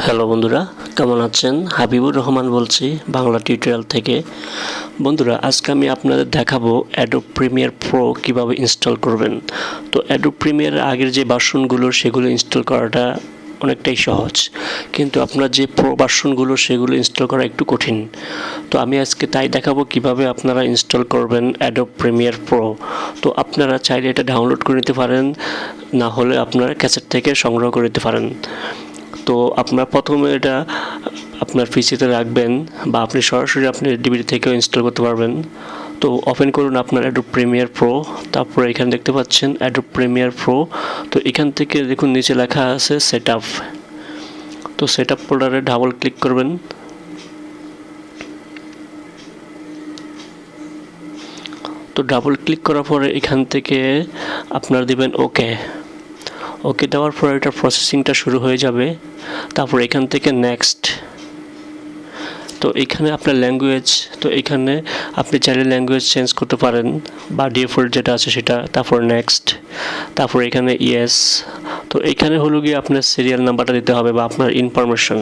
Hello বন্ধুরা, কেমন আছেন? হাবিবুর রহমান বলছি বাংলা টিউটোরিয়াল থেকে। বন্ধুরা, আজকে আমি আপনাদের দেখাবো অ্যাডোব প্রিমিয়ার প্রো কিভাবে ইনস্টল করবেন। তো অ্যাডোব প্রিমিয়ার আগের যে ভার্সনগুলো সেগুলো ইনস্টল করাটা অনেকটাই সহজ, কিন্তু আপনার যে প্রো ভার্সনগুলো সেগুলো ইনস্টল করা একটু কঠিন। তো আমি আজকে তাই দেখাবো কিভাবে আপনারা ইনস্টল করবেন অ্যাডোব প্রিমিয়ার প্রো। তো আপনারা চাইলে এটা ডাউনলোড করে নিতে পারেন, না হলে আপনারা ক্যাসেট থেকে সংগ্রহ করে নিতে পারেন। তো আপনার প্রথমে এটা আপনার পিসিতে রাখবেন, বা আপনি সরাসরি আপনি ডিভিডি থেকেও ইনস্টল করতে পারবেন। তো ওপেন করুন আপনার অ্যাডোব প্রিমিয়ার প্রো, তারপরে এখানে দেখতে পাচ্ছেন অ্যাডোব প্রিমিয়ার প্রো। তো এখান থেকে দেখুন নিচে লেখা আছে সেটআপ। তো সেটআপ ফোল্ডারে ডাবল ক্লিক করবেন। তো ডাবল ক্লিক করার পরে এখান থেকে আপনার দিবেন ওকে। ওকে দেওয়ার পর এটা প্রসেসিংটা শুরু হয়ে যাবে। তারপর এখান থেকে নেক্সট। তো এখানে আপনার ল্যাঙ্গুয়েজ, তো এখানে আপনি চাইলে ল্যাঙ্গুয়েজ চেঞ্জ করতে পারেন, বা ডিফল্ট যেটা আছে সেটা। তারপর নেক্সট, তারপর এখানে ইয়েস। তো এখানে হলো গিয়ে আপনার সিরিয়াল নাম্বারটা দিতে হবে, বা আপনার ইনফরমেশন।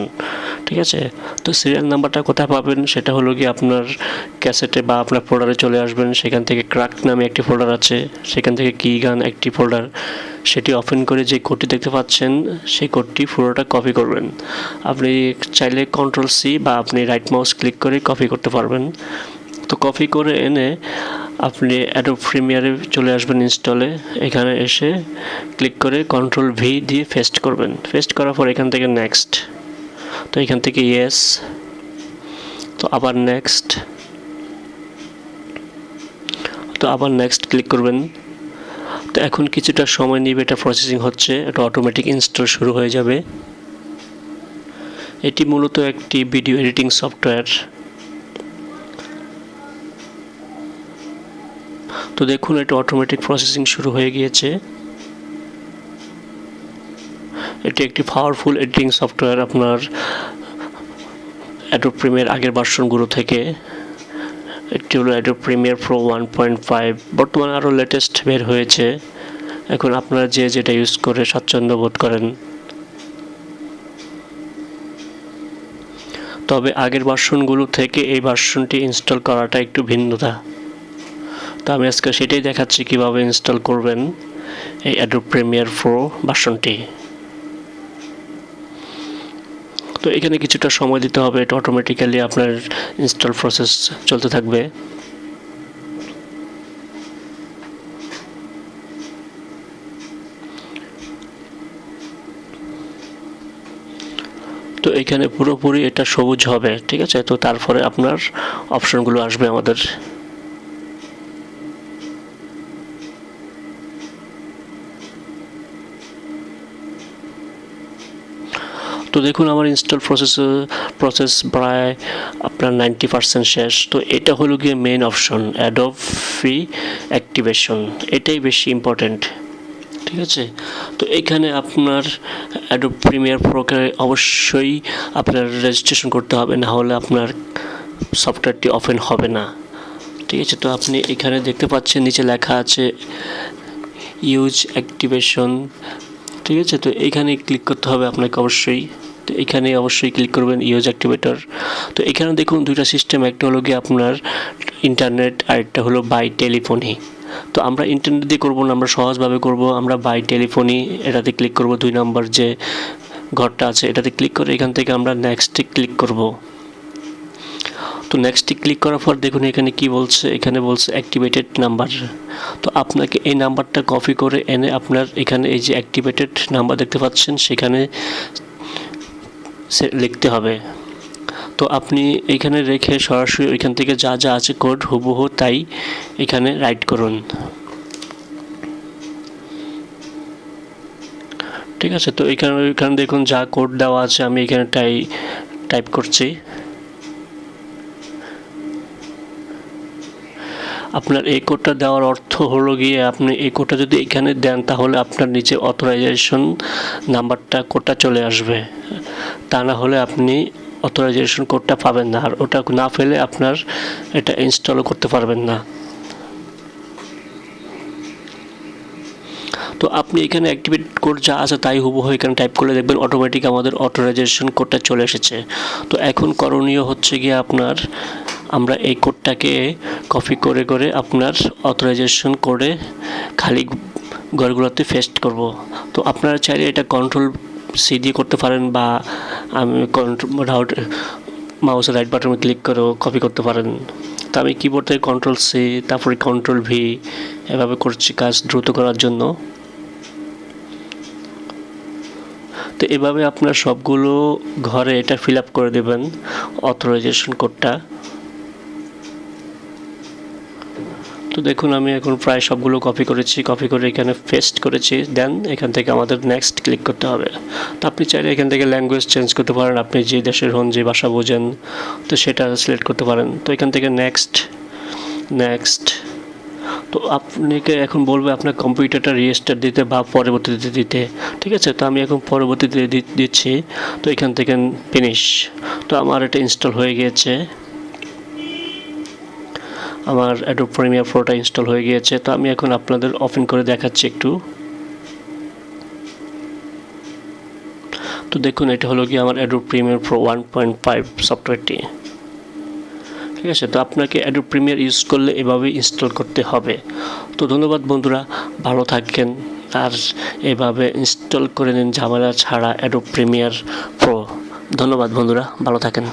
ঠিক আছে? তো সিরিয়াল নাম্বারটা কোথায় পাবেন সেটা হলো গিয়ে আপনার ক্যাসেটে বা আপনার ফোল্ডারে চলে আসবেন। সেখান থেকে ক্র্যাক নামে একটি ফোল্ডার আছে, সেখান থেকে কি গান একটি ফোল্ডার, সেটি ওপেন করে যে কোডটি দেখতে পাচ্ছেন সেই কোডটি পুরোটা কপি করবেন। আপনি চাইলে কন্ট্রোল সি বা আপনি রাইট মাউস ক্লিক করে কপি করতে পারবেন। তো কপি করে এনে আপনি অ্যাডোব প্রিমিয়ারে চলে আসবেন ইনস্টলে। এখানে এসে ক্লিক করে কন্ট্রোল ভি দিয়ে পেস্ট করবেন। পেস্ট করার পর এখান থেকে নেক্সট। তো এখান থেকে ইয়েস। তো আবার নেক্সট। তো আবার নেক্সট ক্লিক করবেন। তো এখন কিছুটা সময় নিবে, এটা প্রসেসিং হচ্ছে, এটা অটোমেটিক ইনস্টল শুরু হয়ে যাবে। এটি মূলত একটি ভিডিও এডিটিং সফটওয়্যার। তো দেখুন এটা অটোমেটিক প্রসেসিং শুরু হয়ে গিয়েছে। এটি একটি পাওয়ারফুল এডিটিং সফটওয়্যার আপনার অ্যাডোব প্রিমিয়ার আগের ভার্সনগুলো থেকে। এটি হলো অ্যাডোব প্রিমিয়ার প্রো 1.5। বর্তমানে আরও লেটেস্ট বের হয়েছে। এখন আপনারা যে যেটা ইউজ করে স্বাচ্ছন্দ্য বোধ করেন। তবে আগের ভার্সনগুলো থেকে এই ভার্সনটি ইনস্টল করাটা একটু ভিন্নতা। তো আমি আজকে সেটাই দেখাচ্ছি কিভাবে ইনস্টল করবেন এই অ্যাডোব প্রিমিয়ার প্রো ভার্সনটি। তো এখানে কিছুটা সময় দিতে হবে, এটা অটোমেটিক্যালি আপনার ইনস্টল প্রসেস চলতে থাকবে। তো এখানে পুরোপুরি এটা সবুজ হবে, ঠিক আছে? তো তারপরে আপনার অপশনগুলো আসবে আমাদের। তো দেখুন আমার ইনস্টল প্রসেস প্রায় আপনার 90% শেষ। তো এটা হলো গিয়ে main option Adobe free activation, এটাই বেশি ইম্পর্টেন্ট। ঠিক আছে? তো এখানে আপনার অ্যাডোব প্রিমিয়ার প্রোকে অবশ্যই আপনার রেজিস্ট্রেশন করতে হবে, না হলে আপনার সফটওয়্যারটি ওপেন হবে না। ঠিক আছে? তো আপনি এখানে দেখতে পাচ্ছেন নিচে লেখা আছে ইউজ অ্যাক্টিভেশন। ঠিক আছে? তো এইখানে ক্লিক করতে হবে আপনাকে অবশ্যই। তো এখানে অবশ্যই ক্লিক করবেন ইউজ অ্যাক্টিভেটর। তো এখানে দেখুন দুইটা সিস্টেম, একটা হলো গিয়ে আপনার ইন্টারনেট, আর একটা হলো বাই টেলিফোনি। তো আমরা ইন্টারনেট দিয়ে করবো না, আমরা সহজভাবে করব। আমরা বাই টেলিফোনি এটাতে ক্লিক করব, 2 নম্বর যে ঘরটা আছে এটাতে ক্লিক করে এখান থেকে আমরা নেক্সটে ক্লিক করব। তো নেক্সটে ক্লিক করার পর দেখুন এখানে কি বলছে, এখানে বলছে অ্যাক্টিভেটেড নাম্বার। তো আপনাকে এই নাম্বারটা কপি করে এনে আপনার এখানে এই যে অ্যাক্টিভেটেড নাম্বার দেখতে পাচ্ছেন সেখানে লিখতে হবে। তো আপনি এখানে রেখে সরাসরি ওইখান থেকে যা যা আছে কোড হুবহু তাই এখানে রাইট করুন। ঠিক আছে? তো এখানে দেখুন যা কোড দেওয়া আছে আমি এখানে টাইপ করছি। আপনার এই কোডটা দেওয়ার অর্থ হলো গিয়ে আপনি এই কোডটা যদি এখানে দেন তাহলে আপনার নিচে অথরাইজেশন নাম্বারটা কোডটা চলে আসবে, তা না হলে আপনি অথরাইজেশন কোডটা পাবেন না, আর ওটা না পেলে আপনার এটা ইনস্টলও করতে পারবেন না। তো তো আপনি এখানে অ্যাক্টিভেট কোড যা আছে তাই হুবহু এখানে টাইপ করলে দেখবেন অটোমেটিক আমাদের অথরাইজেশন কোডটা চলে এসেছে। তো এখন করণীয় হচ্ছে গিয়ে আপনার আমরা এই কোডটাকে কপি করে করে আপনার অথরাইজেশন কোডে খালি ঘরগুলোতে পেস্ট করব। তো আপনারা চাইলে এটা কন্ট্রোল সি দিয়ে করতে পারেন, বা আমি মাউসের রাইট বাটনে ক্লিক করেও কপি করতে পারেন। তো আমি কিবোর্ড থেকে কন্ট্রোল সি তারপরে কন্ট্রোল ভি এভাবে করছি কাজ দ্রুত করার জন্য। তো এভাবে আপনার সবগুলো ঘরে এটা ফিল আপ করে দেবেন অথরাইজেশন কোডটা। তো দেখুন আমি এখন প্রায় সবগুলো কপি করেছি, কপি করে এখানে পেস্ট করেছি। দেন এখান থেকে আমাদের নেক্সট ক্লিক করতে হবে। তো আপনি চাইলে এখান থেকে ল্যাঙ্গুয়েজ চেঞ্জ করতে পারেন, আপনি যে দেশের হন, যে ভাষা বোঝেন, তো সেটা সিলেক্ট করতে পারেন। তো এখান থেকে নেক্সট। তো আপনাকে এখন বলবে আপনার কম্পিউটারটা রিস্টার্ট দিতে বা পরবর্তীতে দিতে, ঠিক আছে? তো আমি এখন পরবর্তীতে দিচ্ছি। তো এখান থেকে ফিনিশ। তো আমার এটা ইনস্টল হয়ে গিয়েছে, আমার অ্যাডোব প্রিমিয়ার প্রোটা ইনস্টল হয়ে গিয়েছে। তো আমি এখন আপনাদের ওপেন করে দেখাচ্ছি একটু। তো দেখুন এটা হলো কি আমার অ্যাডোব প্রিমিয়ার প্রো 1.5 সফটওয়্যারটি, ঠিক আছে? তো আপনাকে অ্যাডোব প্রিমিয়ার ইউজ করলে এভাবেই ইনস্টল করতে হবে। তো ধন্যবাদ বন্ধুরা, ভালো থাকেন আর এভাবে ইনস্টল করে নিন ঝামেলা ছাড়া অ্যাডোব প্রিমিয়ার প্রো। ধন্যবাদ বন্ধুরা, ভালো থাকেন।